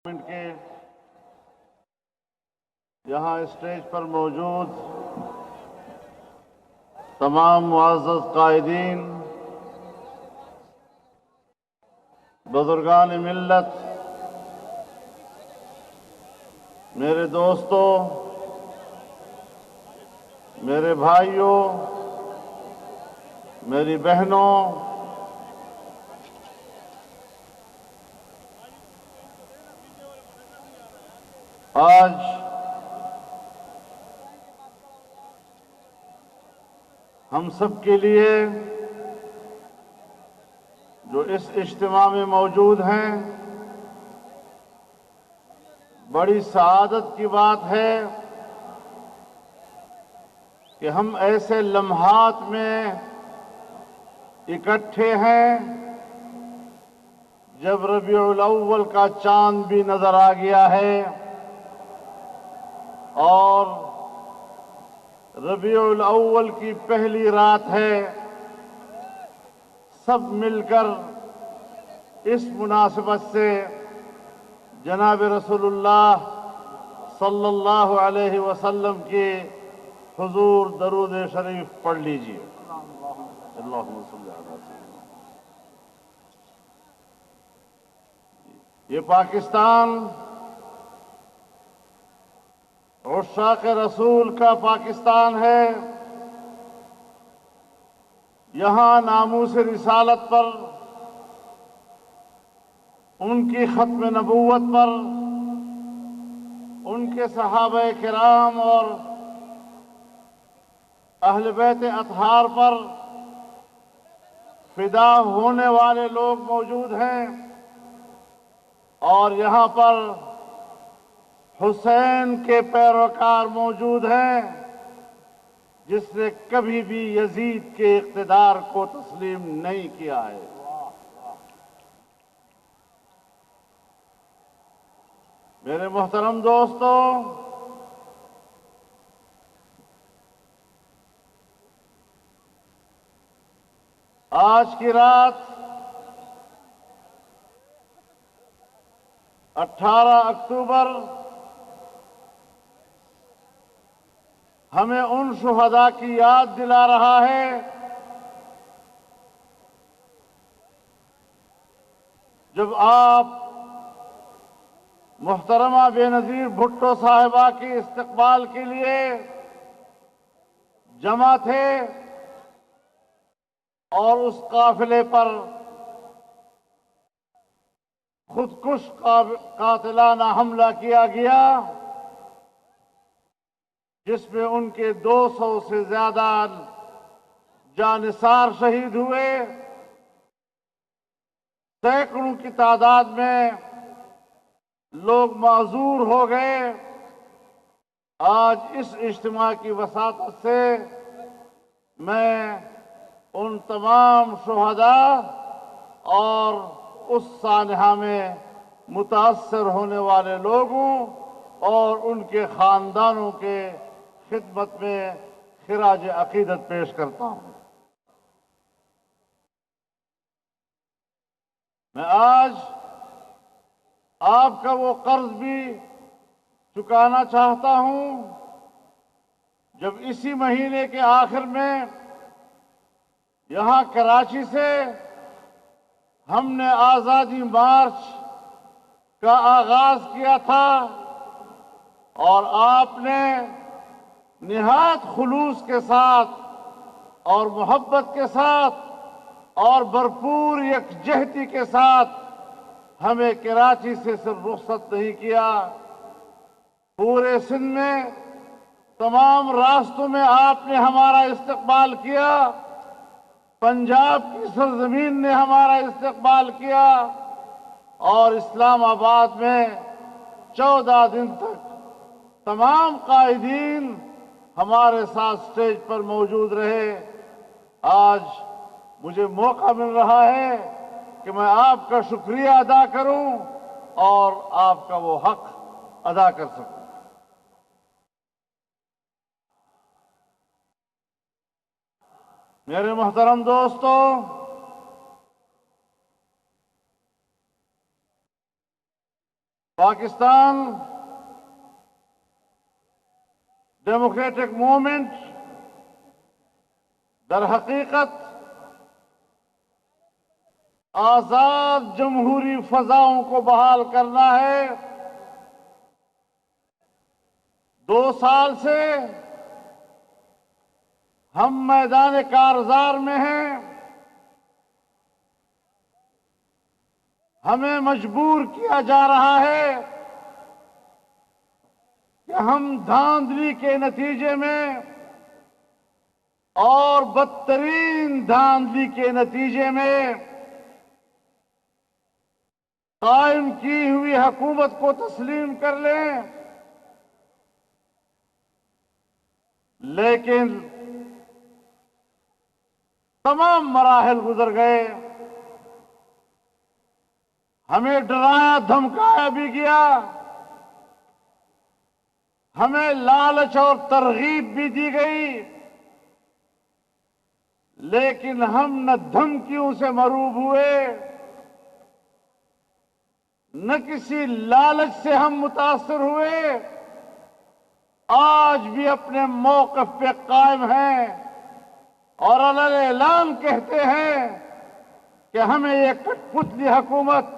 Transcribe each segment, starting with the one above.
کے یہاں اسٹیج پر موجود تمام معزز قائدین، بزرگان ملت، میرے دوستوں، میرے بھائیوں، میری بہنوں، آج ہم سب کے لیے جو اس اجتماع میں موجود ہیں، بڑی سعادت کی بات ہے کہ ہم ایسے لمحات میں اکٹھے ہیں جب ربیع الاول کا چاند بھی نظر آ گیا ہے اور ربیع الاول کی پہلی رات ہے۔ سب مل کر اس مناسبت سے جناب رسول اللہ صلی اللہ علیہ وسلم کی حضور درود شریف پڑھ لیجیے۔ اللہم صلی علی سیدنا۔ یہ پاکستان عشاق رسول کا پاکستان ہے۔ یہاں ناموس رسالت پر، ان کی ختم نبوت پر، ان کے صحابہ کرام اور اہل بیت اطہار پر فدا ہونے والے لوگ موجود ہیں، اور یہاں پر حسین کے پیروکار موجود ہیں، جس نے کبھی بھی یزید کے اقتدار کو تسلیم نہیں کیا ہے۔ میرے محترم دوستوں، آج کی رات 18 اکتوبر ہمیں ان شہداء کی یاد دلا رہا ہے جب آپ محترمہ بے نظیر بھٹو صاحبہ کی استقبال کے لیے جمع تھے اور اس قافلے پر خودکش قاتلانہ حملہ کیا گیا، جس میں ان کے 200 سے زیادہ جانثار شہید ہوئے، سینکڑوں کی تعداد میں لوگ معذور ہو گئے۔ آج اس اجتماع کی وساطت سے میں ان تمام شہداء اور اس سانحہ میں متاثر ہونے والے لوگوں اور ان کے خاندانوں کے خدمت میں خراج عقیدت پیش کرتا ہوں۔ میں آج آپ کا وہ قرض بھی چکانا چاہتا ہوں جب اسی مہینے کے آخر میں یہاں کراچی سے ہم نے آزادی مارچ کا آغاز کیا تھا اور آپ نے نہایت خلوص کے ساتھ اور محبت کے ساتھ اور بھرپور یکجہتی کے ساتھ ہمیں کراچی سے صرف رخصت نہیں کیا، پورے سندھ میں تمام راستوں میں آپ نے ہمارا استقبال کیا، پنجاب کی سرزمین نے ہمارا استقبال کیا، اور اسلام آباد میں 14 دن تک تمام قائدین ہمارے ساتھ اسٹیج پر موجود رہے۔ آج مجھے موقع مل رہا ہے کہ میں آپ کا شکریہ ادا کروں اور آپ کا وہ حق ادا کر سکوں۔ میرے محترم دوستوں، پاکستان ڈیموکریٹک موومنٹ در حقیقت آزاد جمہوری فضاؤں کو بحال کرنا ہے۔ 2 سال سے ہم میدان کارزار میں ہیں۔ ہمیں مجبور کیا جا رہا ہے کہ ہم دھاندلی کے نتیجے میں اور بدترین دھاندلی کے نتیجے میں قائم کی ہوئی حکومت کو تسلیم کر لیں، لیکن تمام مراحل گزر گئے۔ ہمیں ڈرایا دھمکایا بھی گیا، ہمیں لالچ اور ترغیب بھی دی گئی، لیکن ہم نہ دھمکیوں سے مروب ہوئے، نہ کسی لالچ سے ہم متاثر ہوئے۔ آج بھی اپنے موقف پہ قائم ہیں اور علی اعلان کہتے ہیں کہ ہمیں یہ کٹ پتلی حکومت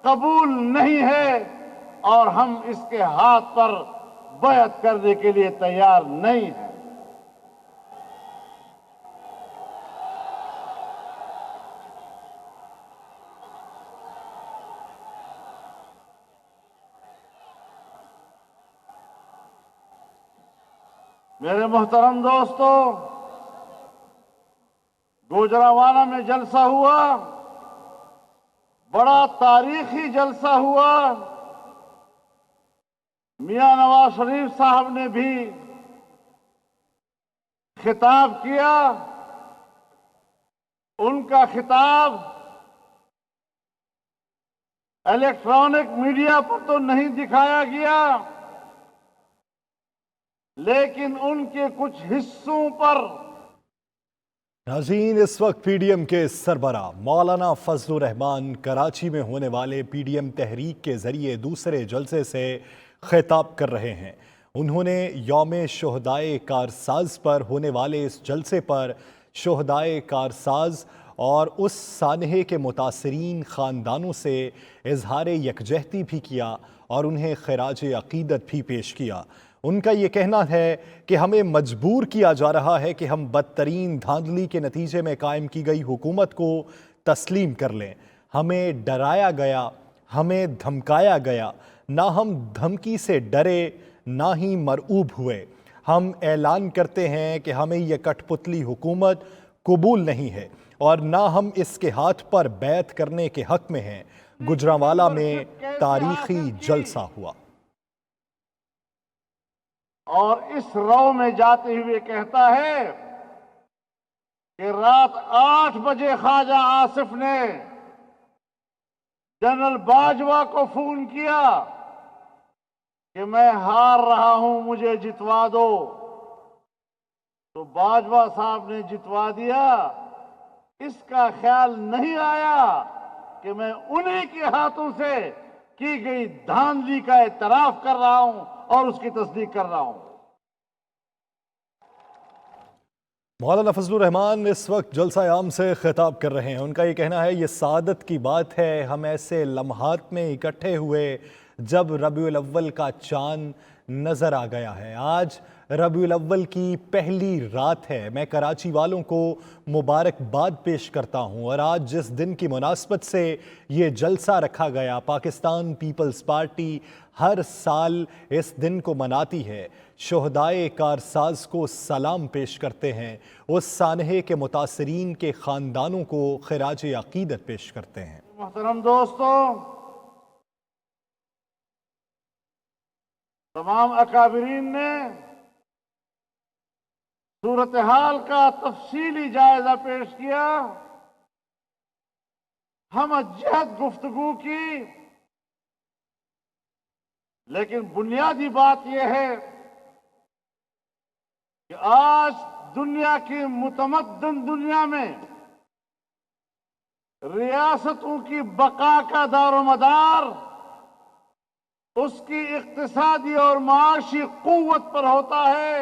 قبول نہیں ہے اور ہم اس کے ہاتھ پر بیعت کرنے کے لیے تیار نہیں ہیں۔ میرے محترم دوستو، گوجرانوالہ میں جلسہ ہوا، بڑا تاریخی جلسہ ہوا۔ میاں نواز شریف صاحب نے بھی خطاب کیا۔ ان کا خطاب الیکٹرانک میڈیا پر تو نہیں دکھایا گیا، لیکن ان کے کچھ حصوں پر۔ ناظرین، اس وقت پی ڈی ایم کے سربراہ مولانا فضل الرحمان کراچی میں ہونے والے پی ڈی ایم تحریک کے ذریعے دوسرے جلسے سے خطاب کر رہے ہیں۔ انہوں نے یوم شہدائے کارساز پر ہونے والے اس جلسے پر شہدائے کارساز اور اس سانحے کے متاثرین خاندانوں سے اظہار یکجہتی بھی کیا اور انہیں خراج عقیدت بھی پیش کیا۔ ان کا یہ کہنا ہے کہ ہمیں مجبور کیا جا رہا ہے کہ ہم بدترین دھاندلی کے نتیجے میں قائم کی گئی حکومت کو تسلیم کر لیں۔ ہمیں ڈرایا گیا، ہمیں دھمکایا گیا، نہ ہم دھمکی سے ڈرے نہ ہی مرعوب ہوئے۔ ہم اعلان کرتے ہیں کہ ہمیں یہ کٹ پتلی حکومت قبول نہیں ہے اور نہ ہم اس کے ہاتھ پر بیعت کرنے کے حق میں ہیں۔ گوجرانوالہ میں تاریخی جلسہ ہوا اور اس رو میں جاتے ہوئے کہتا ہے کہ رات 8 بجے خواجہ آصف نے جنرل باجوہ کو فون کیا کہ میں ہار رہا ہوں، مجھے جتوا دو۔ تو باجوہ صاحب نے جتوا دیا۔ اس کا خیال نہیں آیا کہ میں انہی کے ہاتھوں سے کی گئی دھاندلی کا اعتراف کر رہا ہوں اور اس کی تصدیق کر رہا ہوں۔ مولانا فضل الرحمان اس وقت جلسہ عام سے خطاب کر رہے ہیں۔ ان کا یہ کہنا ہے یہ سعادت کی بات ہے، ہم ایسے لمحات میں اکٹھے ہوئے جب ربیع الاول کا چاند نظر آ گیا ہے۔ آج ربیع الاول کی پہلی رات ہے۔ میں کراچی والوں کو مبارکباد پیش کرتا ہوں اور آج جس دن کی مناسبت سے یہ جلسہ رکھا گیا، پاکستان پیپلز پارٹی ہر سال اس دن کو مناتی ہے۔ شہدائے کارساز کو سلام پیش کرتے ہیں، اس سانحے کے متاثرین کے خاندانوں کو خراج عقیدت پیش کرتے ہیں۔ محترم دوستو، تمام اکابرین نے صورتحال کا تفصیلی جائزہ پیش کیا، ہم جہد گفتگو کی، لیکن بنیادی بات یہ ہے کہ آج دنیا کی متمدن دنیا میں ریاستوں کی بقا کا دار و مدار اس کی اقتصادی اور معاشی قوت پر ہوتا ہے۔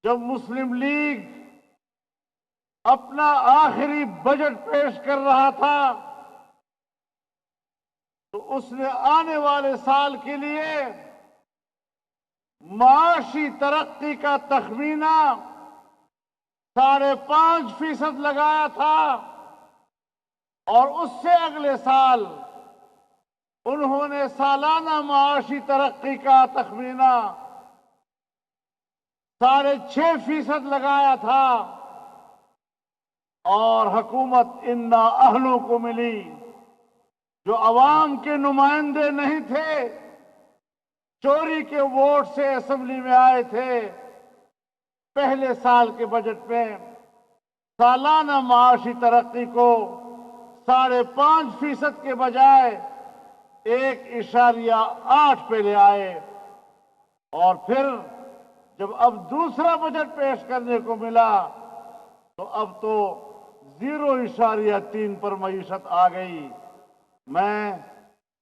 جب مسلم لیگ اپنا آخری بجٹ پیش کر رہا تھا تو اس نے آنے والے سال کے لیے معاشی ترقی کا تخمینہ 5.5% لگایا تھا، اور اس سے اگلے سال انہوں نے سالانہ معاشی ترقی کا تخمینہ 6.5% لگایا تھا، اور حکومت ان نااہلوں کو ملی جو عوام کے نمائندے نہیں تھے، چوری کے ووٹ سے اسمبلی میں آئے تھے۔ پہلے سال کے بجٹ میں سالانہ معاشی ترقی کو 5.5% کے بجائے 1.8 پہ لے آئے، اور پھر جب اب دوسرا بجٹ پیش کرنے کو ملا تو اب تو 0.3 پر معیشت آ گئی۔ میں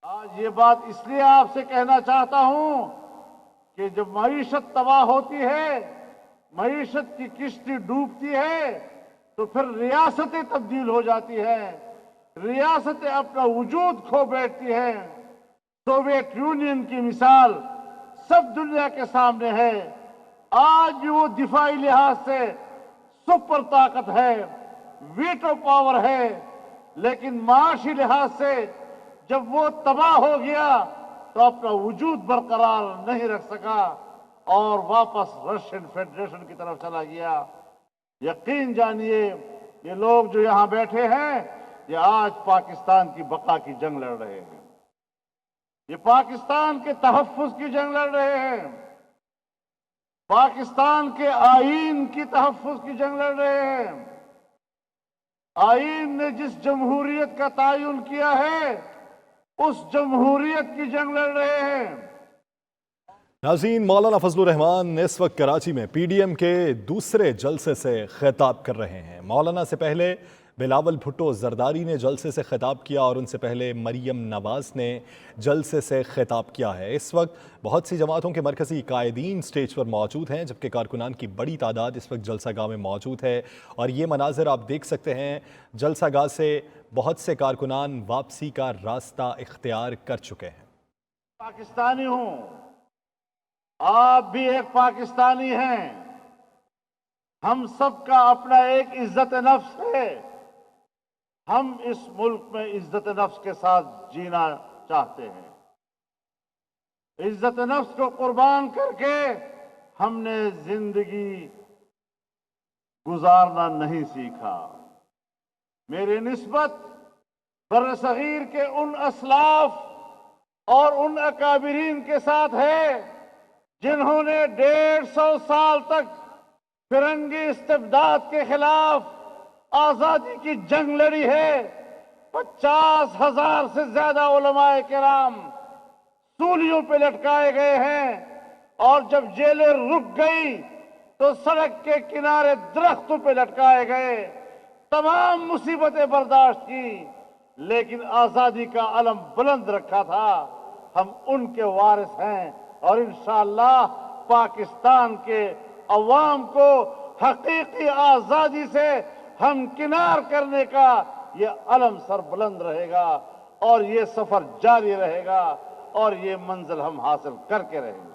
آج یہ بات اس لیے آپ سے کہنا چاہتا ہوں کہ جب معیشت تباہ ہوتی ہے، معیشت کی کشتی ڈوبتی ہے، تو پھر ریاستیں تبدیل ہو جاتی ہیں، ریاستیں اپنا وجود کھو بیٹھتی ہیں۔ سوویت یونین کی مثال سب دنیا کے سامنے ہے۔ آج بھی وہ دفاعی لحاظ سے سپر طاقت ہے، ویٹو پاور ہے، لیکن معاشی لحاظ سے جب وہ تباہ ہو گیا تو اپنا وجود برقرار نہیں رکھ سکا اور واپس رشین فیڈریشن کی طرف چلا گیا۔ یقین جانیے یہ لوگ جو یہاں بیٹھے ہیں یہ آج پاکستان کی بقا کی جنگ لڑ رہے ہیں، یہ پاکستان کے تحفظ کی جنگ لڑ رہے ہیں، پاکستان کے آئین کی تحفظ کی جنگ لڑ رہے ہیں۔ آئین نے جس جمہوریت کا تعین کیا ہے اس جمہوریت کی جنگ لڑ رہے ہیں۔ ناظرین، مولانا فضل الرحمان اس وقت کراچی میں پی ڈی ایم کے دوسرے جلسے سے خطاب کر رہے ہیں۔ مولانا سے پہلے بلاول بھٹو زرداری نے جلسے سے خطاب کیا، اور ان سے پہلے مریم نواز نے جلسے سے خطاب کیا ہے۔ اس وقت بہت سی جماعتوں کے مرکزی قائدین سٹیج پر موجود ہیں، جبکہ کارکنان کی بڑی تعداد اس وقت جلسہ گاہ میں موجود ہے، اور یہ مناظر آپ دیکھ سکتے ہیں۔ جلسہ گاہ سے بہت سے کارکنان واپسی کا راستہ اختیار کر چکے ہیں۔ پاکستانی ہوں، آپ بھی ایک پاکستانی ہیں، ہم سب کا اپنا ایک عزت نفس ہے، ہم اس ملک میں عزت نفس کے ساتھ جینا چاہتے ہیں۔ عزت نفس کو قربان کر کے ہم نے زندگی گزارنا نہیں سیکھا۔ میری نسبت برصغیر کے ان اسلاف اور ان اکابرین کے ساتھ ہے جنہوں نے 150 سال تک فرنگی استبداد کے خلاف آزادی کی جنگ لڑی ہے۔ 50,000 سے زیادہ علماء کرام سولیوں پہ لٹکائے گئے ہیں، اور جب جیلیں رک گئی تو سڑک کے کنارے درختوں پہ لٹکائے گئے۔ تمام مصیبتیں برداشت کی، لیکن آزادی کا علم بلند رکھا تھا۔ ہم ان کے وارث ہیں، اور انشاءاللہ پاکستان کے عوام کو حقیقی آزادی سے ہمکنار کرنے کا یہ علم سر بلند رہے گا، اور یہ سفر جاری رہے گا، اور یہ منزل ہم حاصل کر کے رہیں گے۔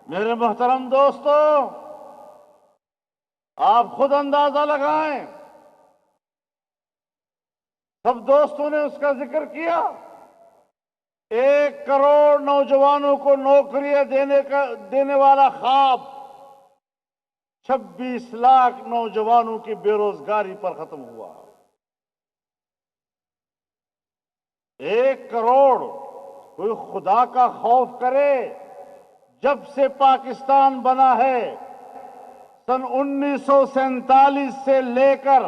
میرے محترم دوستو، آپ خود اندازہ لگائیں، سب دوستوں نے اس کا ذکر کیا، 1 کروڑ نوجوانوں کو نوکریاں دینے والا خواب 26 لاکھ نوجوانوں کی بے روزگاری پر ختم ہوا۔ 1 کروڑ، کوئی خدا کا خوف کرے۔ جب سے پاکستان بنا ہے، سن 1947 سے لے کر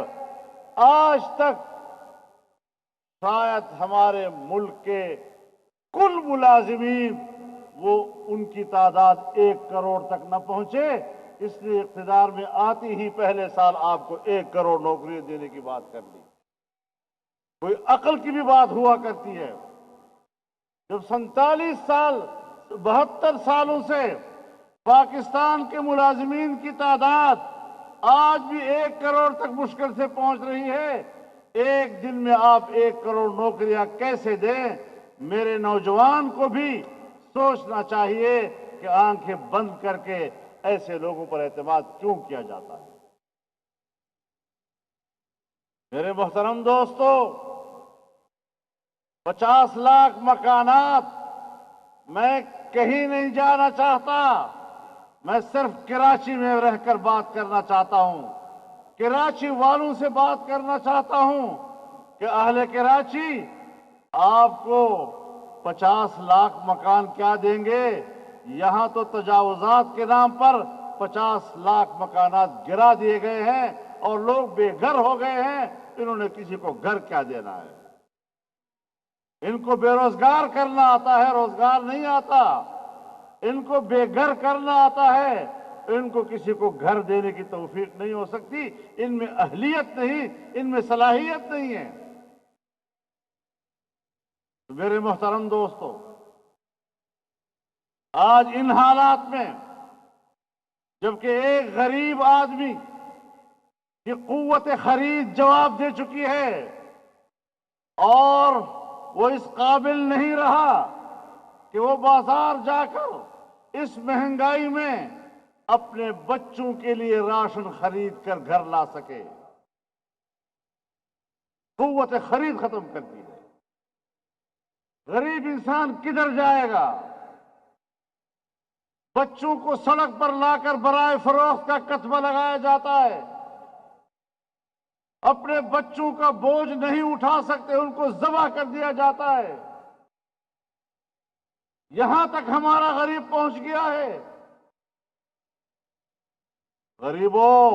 آج تک، شاید ہمارے ملک کے کل ملازمین وہ ان کی تعداد 1 کروڑ تک نہ پہنچے، اس لیے اقتدار میں آتی ہی پہلے سال آپ کو 1 کروڑ نوکری دینے کی بات کر لی۔ کوئی عقل کی بھی بات ہوا کرتی ہے. جب 47 سال 72 سالوں سے پاکستان کے ملازمین کی تعداد آج بھی 1 کروڑ تک مشکل سے پہنچ رہی ہے، ایک دن میں آپ 1 کروڑ نوکریاں کیسے دیں؟ میرے نوجوان کو بھی سوچنا چاہیے کہ آنکھیں بند کر کے ایسے لوگوں پر اعتماد کیوں کیا جاتا ہے. میرے محترم دوستو، 50 لاکھ مکانات، میں کہیں نہیں جانا چاہتا، میں صرف کراچی میں رہ کر بات کرنا چاہتا ہوں. کراچی والوں سے بات کرنا چاہتا ہوں کہ اہل کراچی آپ کو 50 لاکھ مکان کیا دیں گے؟ یہاں تو تجاوزات کے نام پر 50 لاکھ مکانات گرا دیے گئے ہیں اور لوگ بے گھر ہو گئے ہیں. انہوں نے کسی کو گھر کیا دینا ہے؟ ان کو بے روزگار کرنا آتا ہے، روزگار نہیں آتا. ان کو بے گھر کرنا آتا ہے، ان کو کسی کو گھر دینے کی توفیق نہیں ہو سکتی. ان میں اہلیت نہیں، ان میں صلاحیت نہیں ہے. میرے محترم دوستو، آج ان حالات میں جبکہ ایک غریب آدمی کی قوت خرید جواب دے چکی ہے اور وہ اس قابل نہیں رہا کہ وہ بازار جا کر اس مہنگائی میں اپنے بچوں کے لیے راشن خرید کر گھر لا سکے. قوت خرید ختم کر دی ہے. غریب انسان کدھر جائے گا؟ بچوں کو سڑک پر لا کر برائے فروخت کا کتبہ لگایا جاتا ہے. اپنے بچوں کا بوجھ نہیں اٹھا سکتے، ان کو ذبح کر دیا جاتا ہے. یہاں تک ہمارا غریب پہنچ گیا ہے. غریبوں،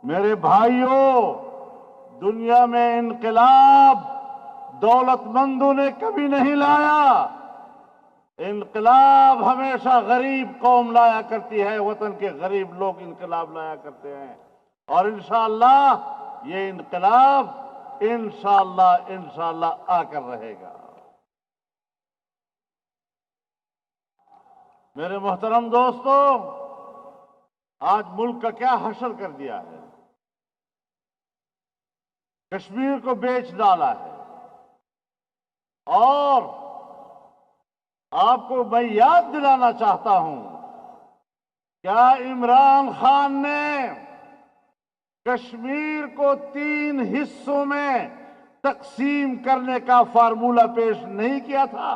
میرے بھائیوں، دنیا میں انقلاب دولت مندوں نے کبھی نہیں لایا. انقلاب ہمیشہ غریب قوم لایا کرتی ہے، وطن کے غریب لوگ انقلاب لایا کرتے ہیں. اور انشاءاللہ یہ انقلاب انشاءاللہ آ کر رہے گا. میرے محترم دوستو، آج ملک کا کیا حشر کر دیا ہے. کشمیر کو بیچ ڈالا ہے. اور آپ کو میں یاد دلانا چاہتا ہوں، کیا عمران خان نے کشمیر کو 3 حصوں میں تقسیم کرنے کا فارمولہ پیش نہیں کیا تھا؟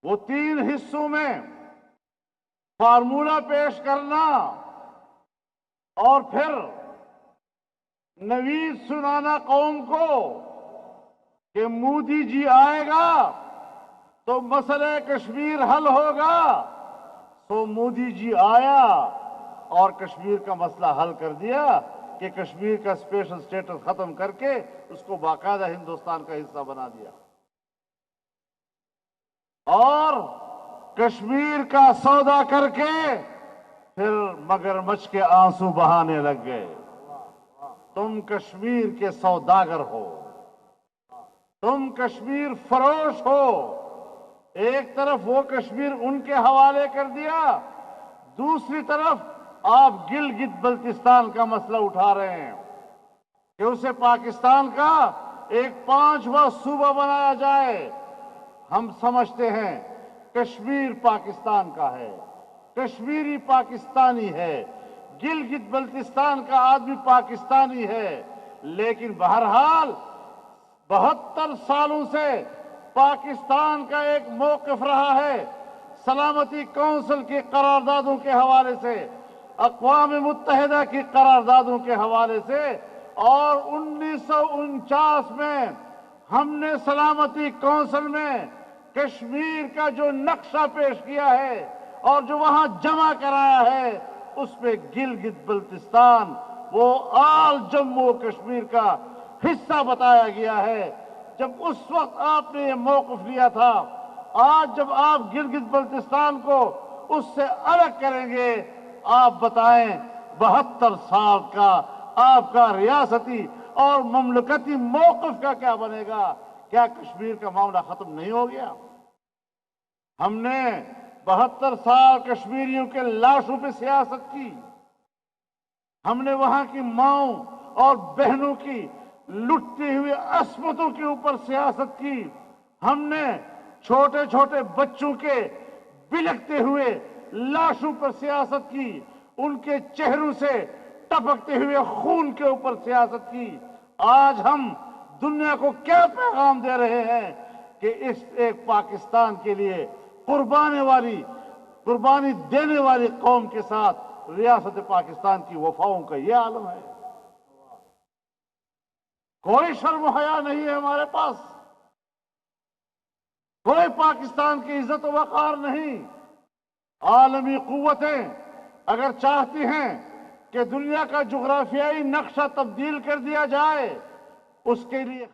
وہ 3 حصوں میں فارمولہ پیش کرنا اور پھر نوید سنانا قوم کو کہ مودی جی آئے گا تو مسئلہ کشمیر حل ہوگا. تو مودی جی آیا اور کشمیر کا مسئلہ حل کر دیا کہ کشمیر کا اسپیشل سٹیٹس ختم کر کے اس کو باقاعدہ ہندوستان کا حصہ بنا دیا. اور کشمیر کا سودا کر کے پھر مگرمچھ کے آنسو بہانے لگ گئے. تم کشمیر کے سوداگر ہو، تم کشمیر فروش ہو. ایک طرف وہ کشمیر ان کے حوالے کر دیا، دوسری طرف آپ گلگت بلتستان کا مسئلہ اٹھا رہے ہیں کہ اسے پاکستان کا ایک 5واں صوبہ بنایا جائے. ہم سمجھتے ہیں کشمیر پاکستان کا ہے، کشمیری پاکستانی ہے، گلگت بلتستان کا آدمی پاکستانی ہے. لیکن بہرحال 72 سالوں سے پاکستان کا ایک موقف رہا ہے، سلامتی کونسل کی قراردادوں کے حوالے سے، اقوام متحدہ کی قراردادوں کے حوالے سے. اور 1949 میں ہم نے سلامتی کونسل میں کشمیر کا جو نقشہ پیش کیا ہے اور جو وہاں جمع کرایا ہے، اس میں گلگت بلتستان وہ آل جموں کشمیر کا حصہ بتایا گیا ہے. جب اس وقت آپ نے یہ موقف لیا تھا، آج جب آپ گلگت بلتستان کو اس سے الگ کریں گے، آپ بتائیں 72 سال کا آپ کا ریاستی اور مملکتی موقف کا کیا بنے گا؟ کیا کشمیر کا معاملہ ختم نہیں ہو گیا؟ ہم نے 72 سال کشمیریوں کے لاشوں پہ سیاست کی، ہم نے وہاں کی ماؤں اور بہنوں کی لٹتی ہوئی عصمتوں کے اوپر سیاست کی، ہم نے چھوٹے چھوٹے بچوں کے بلکتے ہوئے لاشوں پر سیاست کی، ان کے چہروں سے ٹپکتے ہوئے خون کے اوپر سیاست کی۔ آج ہم دنیا کو کیا پیغام دے رہے ہیں کہ اس ایک پاکستان کے لیے قربانی دینے والی قوم کے ساتھ ریاست پاکستان کی وفاؤں کا یہ عالم ہے۔ کوئی شرم و حیا نہیں ہے ہمارے پاس، کوئی پاکستان کی عزت و وقار نہیں۔ عالمی قوتیں اگر چاہتی ہیں کہ دنیا کا جغرافیائی نقشہ تبدیل کر دیا جائے، اس کے لیے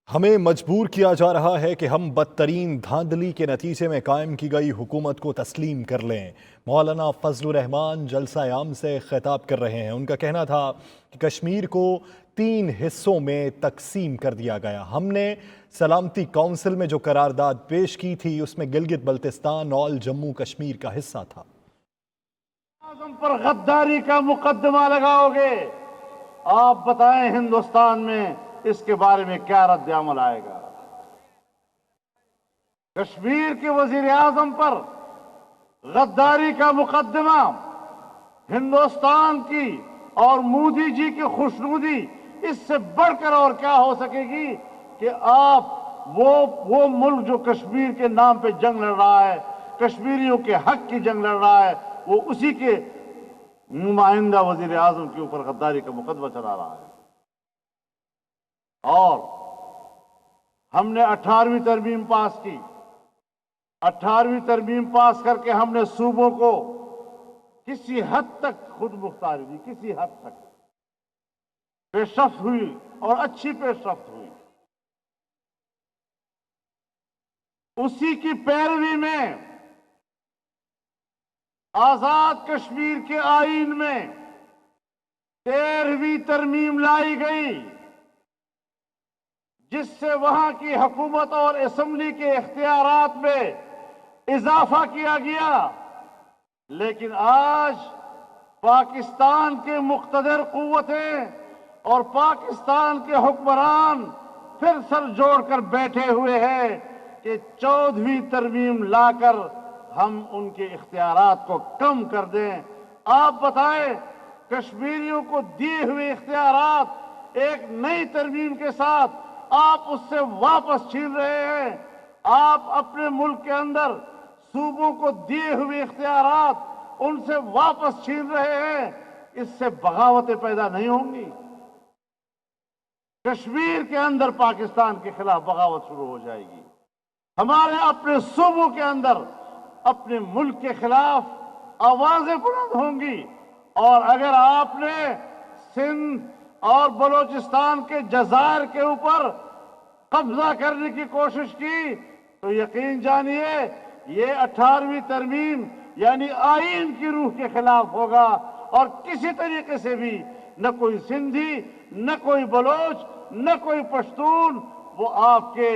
ہمیں مجبور کیا جا رہا ہے کہ ہم بدترین دھاندلی کے نتیجے میں قائم کی گئی حکومت کو تسلیم کر لیں۔ مولانا فضل الرحمان جلسہ عام سے خطاب کر رہے ہیں۔ ان کا کہنا تھا کہ کشمیر کو 3 حصوں میں تقسیم کر دیا گیا۔ ہم نے سلامتی کونسل میں جو قرارداد پیش کی تھی اس میں گلگت بلتستان اور جموں کشمیر کا حصہ تھا۔ اعظم پر غداری کا مقدمہ لگاؤ گے، آپ بتائیں ہندوستان میں اس کے بارے میں کیا رد عمل آئے گا؟ کشمیر کے وزیر اعظم پر غداری کا مقدمہ ہندوستان کی اور مودی جی کی خوشنودی اس سے بڑھ کر اور کیا ہو سکے گی کہ آپ وہ ملک جو کشمیر کے نام پہ جنگ لڑ رہا ہے، کشمیریوں کے حق کی جنگ لڑ رہا ہے، وہ اسی کے نمائندہ وزیر اعظم کے اوپر غداری کا مقدمہ چلا رہا ہے۔ اور ہم نے 18ویں ترمیم پاس کی۔ 18ویں ترمیم پاس کر کے ہم نے صوبوں کو کسی حد تک خود مختاری دی، کسی حد تک پیش رفت ہوئی اور اچھی پیش رفت ہوئی۔ اسی کی پیروی میں آزاد کشمیر کے آئین میں 13ویں ترمیم لائی گئی، جس سے وہاں کی حکومت اور اسمبلی کے اختیارات میں اضافہ کیا گیا۔ لیکن آج پاکستان کے مقتدر قوتیں اور پاکستان کے حکمران پھر سر جوڑ کر بیٹھے ہوئے ہیں کہ 14ویں ترمیم لا کر ہم ان کے اختیارات کو کم کر دیں۔ آپ بتائیں، کشمیریوں کو دیے ہوئے اختیارات ایک نئی ترمیم کے ساتھ آپ اس سے واپس چھین رہے ہیں۔ آپ اپنے ملک کے اندر صوبوں کو دیے ہوئے اختیارات ان سے واپس چھین رہے ہیں۔ اس سے بغاوتیں پیدا نہیں ہوں گی؟ کشمیر کے اندر پاکستان کے خلاف بغاوت شروع ہو جائے گی۔ ہمارے اپنے صوبوں کے اندر اپنے ملک کے خلاف آوازیں بلند ہوں گی۔ اور اگر آپ نے سندھ اور بلوچستان کے جزائر کے اوپر قبضہ کرنے کی کوشش کی تو یقین جانیے یہ 18ویں ترمیم یعنی آئین کی روح کے خلاف ہوگا، اور کسی طریقے سے بھی نہ کوئی سندھی، نہ کوئی بلوچ، نہ کوئی پشتون وہ آپ کے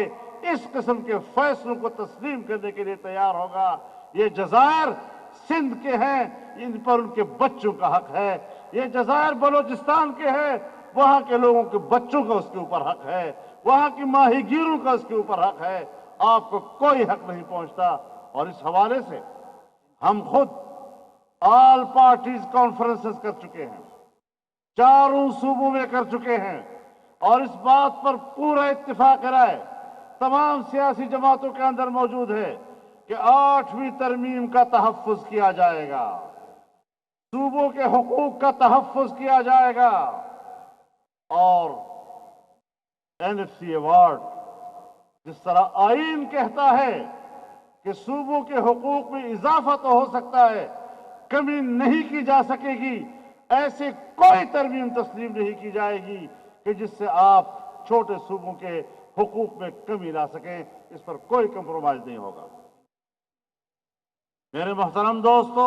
اس قسم کے فیصلوں کو تسلیم کرنے کے لیے تیار ہوگا۔ یہ جزائر سندھ کے ہیں، ان پر ان کے بچوں کا حق ہے۔ یہ جزائر بلوچستان کے ہیں، وہاں کے لوگوں کے بچوں کا اس کے اوپر حق ہے۔ وہاں کی ماہی گیروں کا اس کے اوپر حق ہے۔ آپ کو کوئی حق نہیں پہنچتا۔ اور اس حوالے سے ہم خود آل پارٹیز کانفرنسز کر چکے ہیں، 4 صوبوں میں کر چکے ہیں، اور اس بات پر پورا اتفاق رائے تمام سیاسی جماعتوں کے اندر موجود ہے کہ 8ویں ترمیم کا تحفظ کیا جائے گا، صوبوں کے حقوق کا تحفظ کیا جائے گا، اور NFC ایوارڈ جس طرح آئین کہتا ہے کہ صوبوں کے حقوق میں اضافہ تو ہو سکتا ہے، کمی نہیں کی جا سکے گی، ایسے کوئی ترمیم تسلیم نہیں کی جائے گی کہ جس سے آپ چھوٹے صوبوں کے حقوق میں کمی لا سکیں۔ اس پر کوئی کمپرومائز نہیں ہوگا۔ میرے محترم دوستو،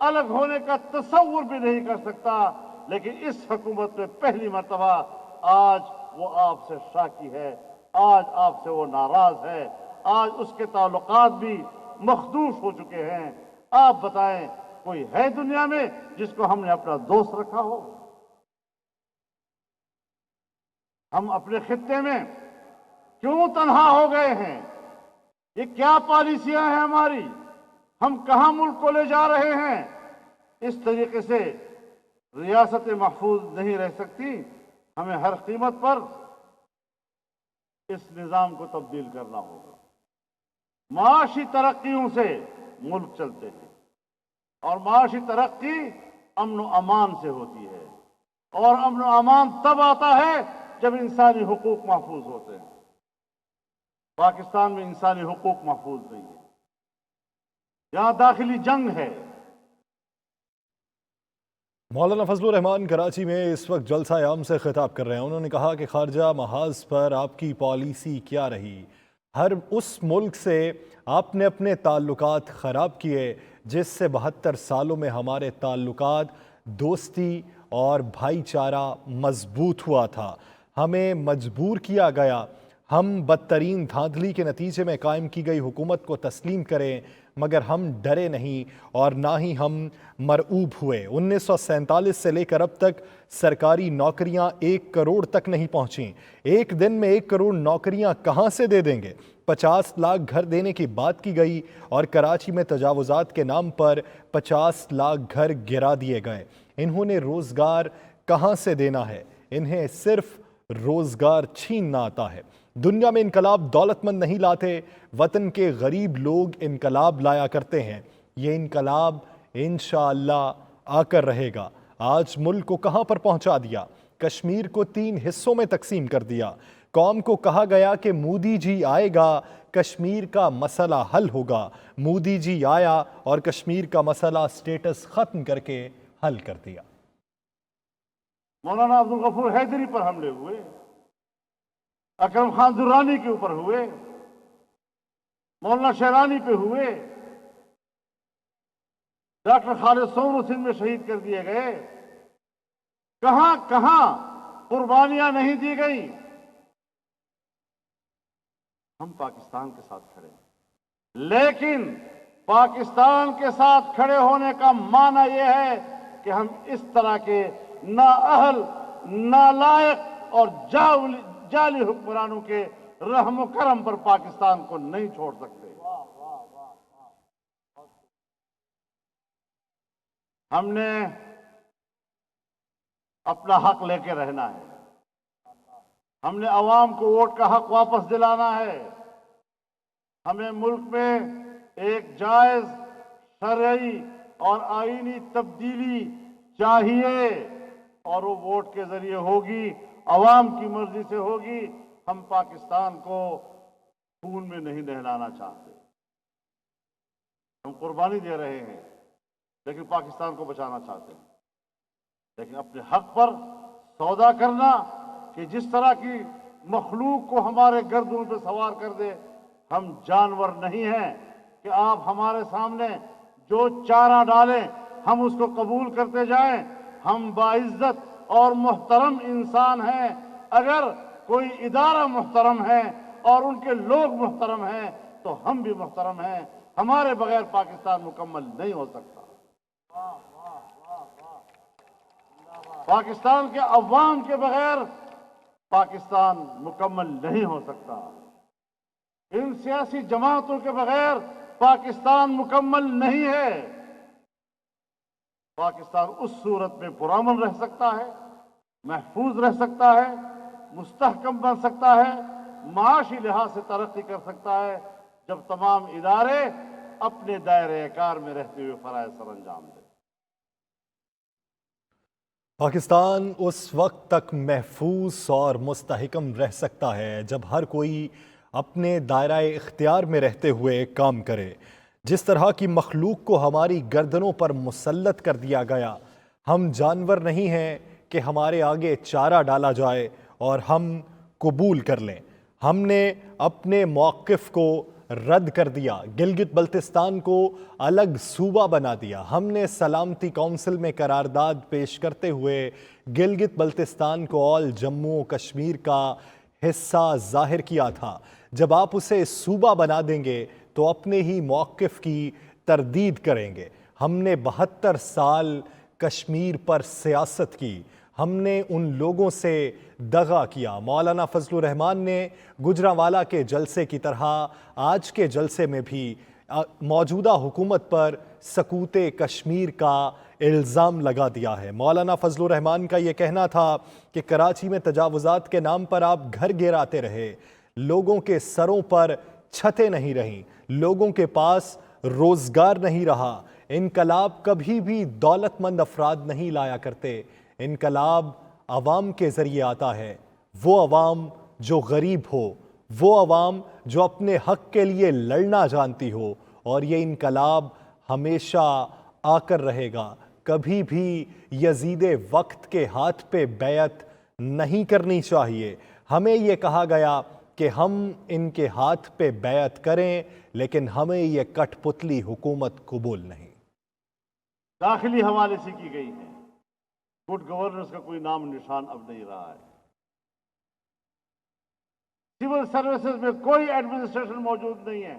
الگ ہونے کا تصور بھی نہیں کر سکتا، لیکن اس حکومت میں پہلی مرتبہ آج وہ آپ سے شاکی ہے، آج آپ سے وہ ناراض ہے، آج اس کے تعلقات بھی مخدوش ہو چکے ہیں۔ آپ بتائیں کوئی ہے دنیا میں جس کو ہم نے اپنا دوست رکھا ہو؟ ہم اپنے خطے میں کیوں تنہا ہو گئے ہیں؟ یہ کیا پالیسیاں ہیں ہماری؟ ہم کہاں ملک کو لے جا رہے ہیں؟ اس طریقے سے ریاست محفوظ نہیں رہ سکتی، ہمیں ہر قیمت پر اس نظام کو تبدیل کرنا ہوگا۔ معاشی ترقیوں سے ملک چلتے ہیں، اور معاشی ترقی امن و امان سے ہوتی ہے، اور امن و امان تب آتا ہے جب انسانی حقوق محفوظ ہوتے ہیں۔ پاکستان میں انسانی حقوق محفوظ نہیں ہے، یہاں داخلی جنگ ہے۔ مولانا فضل الرحمان کراچی میں اس وقت جلسہ عام سے خطاب کر رہے ہیں۔ انہوں نے کہا کہ خارجہ محاذ پر آپ کی پالیسی کیا رہی؟ ہر اس ملک سے آپ نے اپنے تعلقات خراب کیے جس سے 72 سالوں میں ہمارے تعلقات دوستی اور بھائی چارہ مضبوط ہوا تھا۔ ہمیں مجبور کیا گیا ہم بدترین دھاندلی کے نتیجے میں قائم کی گئی حکومت کو تسلیم کریں، مگر ہم ڈرے نہیں اور نہ ہی ہم مرعوب ہوئے۔ 1947 سے لے کر اب تک سرکاری نوکریاں 1 کروڑ تک نہیں پہنچیں۔ ایک دن میں 1 کروڑ نوکریاں کہاں سے دے دیں گے؟ 50 لاکھ گھر دینے کی بات کی گئی اور کراچی میں تجاوزات کے نام پر 50 لاکھ گھر گرا دیے گئے۔ انہوں نے روزگار کہاں سے دینا ہے؟ انہیں صرف روزگار چھیننا آتا ہے۔ دنیا میں انقلاب دولت مند نہیں لاتے، وطن کے غریب لوگ انقلاب لایا کرتے ہیں۔ یہ انقلاب انشاءاللہ آ کر رہے گا۔ آج ملک کو کہاں پر پہنچا دیا؟ کشمیر کو 3 حصوں میں تقسیم کر دیا۔ قوم کو کہا گیا کہ مودی جی آئے گا، کشمیر کا مسئلہ حل ہوگا۔ مودی جی آیا اور کشمیر کا مسئلہ سٹیٹس ختم کر کے حل کر دیا۔ مولانا عبدالغفور حیدری پر حملے ہوئے، اکرم خان درانی کے اوپر ہوئے، مولانا شیرانی پہ ہوئے، ڈاکٹر خالد سونو سندھ میں شہید کر دیے گئے۔ کہاں کہاں قربانیاں نہیں دی گئی؟ ہم پاکستان کے ساتھ کھڑے ہیں، لیکن پاکستان کے ساتھ کھڑے ہونے کا معنی یہ ہے کہ ہم اس طرح کے نااہل، نالائق اور جعلی حکمرانوں کے رحم و کرم پر پاکستان کو نہیں چھوڑ سکتے۔ ہم نے اپنا حق لے کے رہنا ہے، ہم نے عوام کو ووٹ کا حق واپس دلانا ہے۔ ہمیں ملک میں ایک جائز شرعی اور آئینی تبدیلی چاہیے، اور وہ ووٹ کے ذریعے ہوگی، عوام کی مرضی سے ہوگی۔ ہم پاکستان کو خون میں نہیں نہلانا چاہتے، ہم قربانی دے رہے ہیں لیکن پاکستان کو بچانا چاہتے ہیں۔ لیکن اپنے حق پر سودا کرنا کہ جس طرح کی مخلوق کو ہمارے گردوں پہ سوار کر دے، ہم جانور نہیں ہیں کہ آپ ہمارے سامنے جو چارہ ڈالیں ہم اس کو قبول کرتے جائیں۔ ہم باعزت اور محترم انسان ہیں۔ اگر کوئی ادارہ محترم ہے اور ان کے لوگ محترم ہیں تو ہم بھی محترم ہیں۔ ہمارے بغیر پاکستان مکمل نہیں ہو سکتا۔ پاکستان کے عوام کے بغیر پاکستان مکمل نہیں ہو سکتا۔ ان سیاسی جماعتوں کے بغیر پاکستان مکمل نہیں ہے۔ پاکستان اس صورت میں پرامن رہ سکتا ہے، محفوظ رہ سکتا ہے، مستحکم بن سکتا ہے، معاشی لحاظ سے ترقی کر سکتا ہے جب تمام ادارے اپنے دائرۂ کار میں رہتے ہوئے فرائض سر انجام دیں۔ پاکستان اس وقت تک محفوظ اور مستحکم رہ سکتا ہے جب ہر کوئی اپنے دائرہ اختیار میں رہتے ہوئے کام کرے۔ جس طرح کی مخلوق کو ہماری گردنوں پر مسلط کر دیا گیا، ہم جانور نہیں ہیں کہ ہمارے آگے چارہ ڈالا جائے اور ہم قبول کر لیں۔ ہم نے اپنے موقف کو رد کر دیا، گلگت بلتستان کو الگ صوبہ بنا دیا۔ ہم نے سلامتی کونسل میں قرارداد پیش کرتے ہوئے گلگت بلتستان کو آل جموں و کشمیر کا حصہ ظاہر کیا تھا۔ جب آپ اسے صوبہ بنا دیں گے تو اپنے ہی موقف کی تردید کریں گے۔ ہم نے 72 سال کشمیر پر سیاست کی، ہم نے ان لوگوں سے دغا کیا۔ مولانا فضل الرحمان نے گجرانوالہ کے جلسے کی طرح آج کے جلسے میں بھی موجودہ حکومت پر سقوط کشمیر کا الزام لگا دیا ہے۔ مولانا فضل الرحمان کا یہ کہنا تھا کہ کراچی میں تجاوزات کے نام پر آپ گھر گراتے رہے، لوگوں کے سروں پر چھتیں نہیں رہیں، لوگوں کے پاس روزگار نہیں رہا۔ انقلاب کبھی بھی دولت مند افراد نہیں لایا کرتے، انقلاب عوام کے ذریعے آتا ہے، وہ عوام جو غریب ہو، وہ عوام جو اپنے حق کے لیے لڑنا جانتی ہو، اور یہ انقلاب ہمیشہ آ کر رہے گا۔ کبھی بھی یزید وقت کے ہاتھ پہ بیعت نہیں کرنی چاہیے۔ ہمیں یہ کہا گیا کہ ہم ان کے ہاتھ پہ بیعت کریں، لیکن ہمیں یہ کٹ پتلی حکومت قبول نہیں۔ داخلی حوالے سے کی گئی ہے، گڈ گورننس کا کوئی نام نشان اب نہیں رہا ہے۔ سول سروسز میں کوئی ایڈمنسٹریشن موجود نہیں ہے،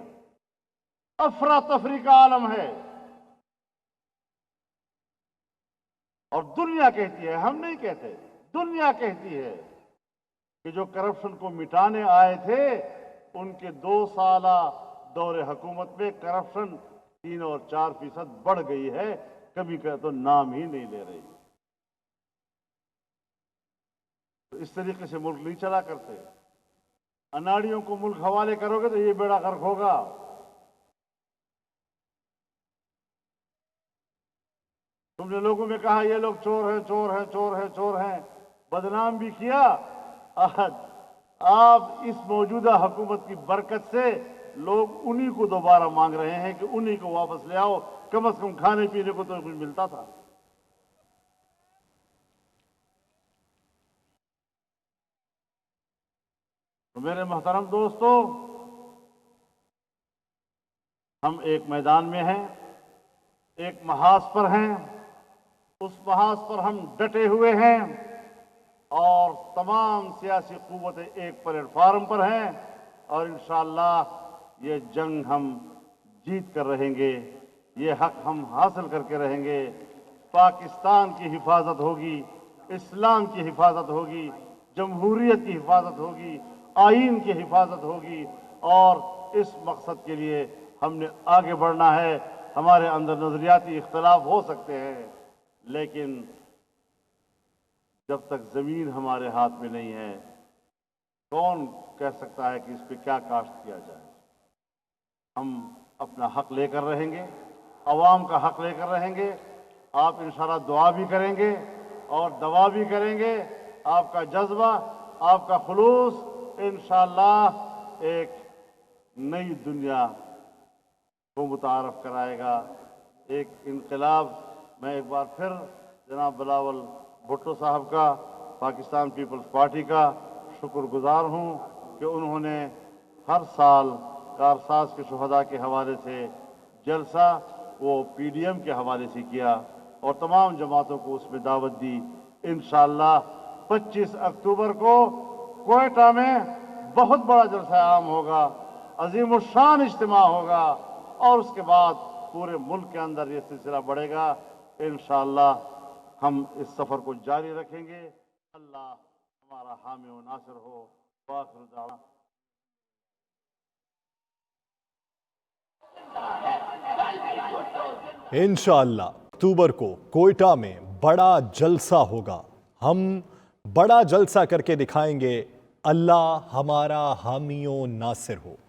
افراتفری کا عالم ہے۔ اور دنیا کہتی ہے، ہم نہیں کہتے، دنیا کہتی ہے کہ جو کرپشن کو مٹانے آئے تھے ان کے 2 سالہ دور حکومت میں کرپشن 3 اور 4% بڑھ گئی ہے، کبھی کہ تو نام ہی نہیں لے رہی۔ تو اس طریقے سے ملک نہیں چلا کرتے۔ اناڑیوں کو ملک حوالے کرو گے تو یہ بیڑا غرق ہوگا۔ تم نے لوگوں میں کہا یہ لوگ چور ہیں، چور ہیں، چور ہیں، چور ہیں، بدنام بھی کیا۔ آپ اس موجودہ حکومت کی برکت سے لوگ انہی کو دوبارہ مانگ رہے ہیں کہ انہی کو واپس لے آؤ، کم از کم کھانے پینے کو تو کچھ ملتا تھا۔ تو میرے محترم دوستو، ہم ایک میدان میں ہیں، ایک محاذ پر ہیں، اس محاذ پر ہم ڈٹے ہوئے ہیں، اور تمام سیاسی قوتیں ایک پلیٹ فارم پر ہیں، اور انشاءاللہ یہ جنگ ہم جیت کر رہیں گے، یہ حق ہم حاصل کر کے رہیں گے۔ پاکستان کی حفاظت ہوگی، اسلام کی حفاظت ہوگی، جمہوریت کی حفاظت ہوگی، آئین کی حفاظت ہوگی، اور اس مقصد کے لیے ہم نے آگے بڑھنا ہے۔ ہمارے اندر نظریاتی اختلاف ہو سکتے ہیں، لیکن جب تک زمین ہمارے ہاتھ میں نہیں ہے، کون کہہ سکتا ہے کہ اس پہ کیا کاشت کیا جائے؟ ہم اپنا حق لے کر رہیں گے، عوام کا حق لے کر رہیں گے۔ آپ انشاءاللہ دعا بھی کریں گے اور دوا بھی کریں گے۔ آپ کا جذبہ، آپ کا خلوص انشاءاللہ ایک نئی دنیا کو متعارف کرائے گا، ایک انقلاب۔ میں ایک بار پھر جناب بلاول بھٹو صاحب کا، پاکستان پیپلز پارٹی کا شکر گزار ہوں کہ انہوں نے ہر سال کارساز کے شہداء کے حوالے سے جلسہ وہ پی ڈی ایم کے حوالے سے کیا، اور تمام جماعتوں کو اس میں دعوت دی۔ انشاءاللہ 25 اکتوبر کو کوئٹہ میں بہت بڑا جلسہ عام ہوگا، عظیم الشان اجتماع ہوگا، اور اس کے بعد پورے ملک کے اندر یہ سلسلہ بڑھے گا۔ انشاءاللہ ہم اس سفر کو جاری رکھیں گے۔ اللہ ہمارا حامی و ناصر ہو۔ وآخر دعوانا انشاءاللہ اکتوبر کو کوئٹہ میں بڑا جلسہ ہوگا، ہم بڑا جلسہ کر کے دکھائیں گے۔ اللہ ہمارا حامی و ناصر ہو۔